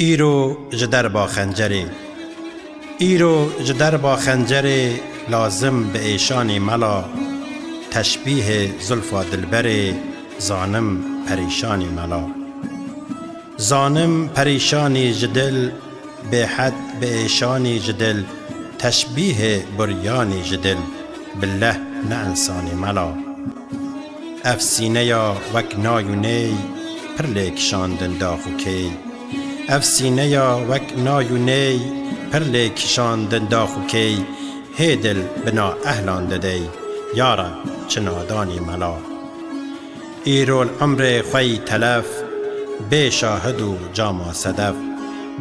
ایرو جدر با خنجری، ایرو جدر با خنجری، لازم به ایشانی ملا. تشبیه زلفا دلبری، زانم پریشانی ملا. زانم پریشانی جدل، به حد به ایشانی جدل. تشبیه بریانی جدل، بالله نه انسانی ملا. افسینه یا وک نایونی، پر لیکشاندن داخو کی. افسینه یا وک نایونی، پر لیکشاندن داخو کی. هیدل بنا اهلان ددی، یارا چنادانی ملا. ایرول عمر خوی تلف، به شاهد و جاما صدف.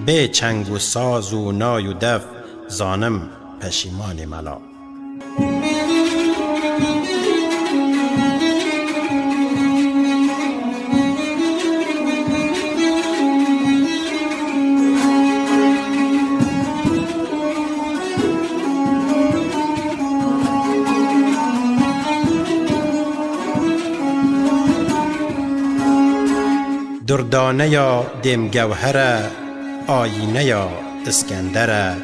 به چنگ و ساز و نای و دف، زانم پشیمانی ملا. دردانه یا دیم گوهره، آینه یا اسکندره.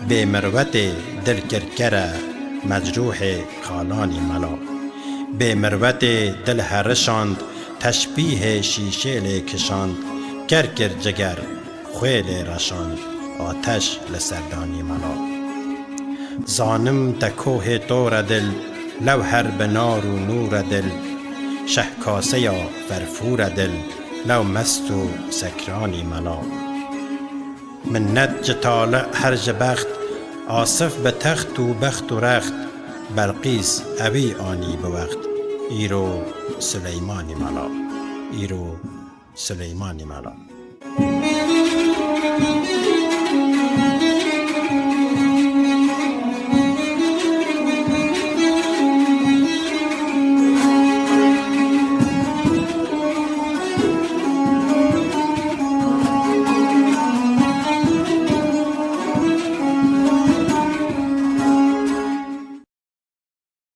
به مروت دل کرکره، مجروح خالانی ملا. به مروت دل هرشاند، تشبیه شیشه لیکشاند. کرکر جگر خویل رشاند، آتش لسردانی ملا. زانم تکوه طور دل، لوهر بنار و نور دل. شهکاسه یا فرفور دل، لو مست و سکرانی ملا. منت جطالع هرج بخت، آصف به تخت و بخت و رخت. بلقیس اوی آنی بوقت، ایرو سلیمانی ملا. ایرو سلیمانی ملا.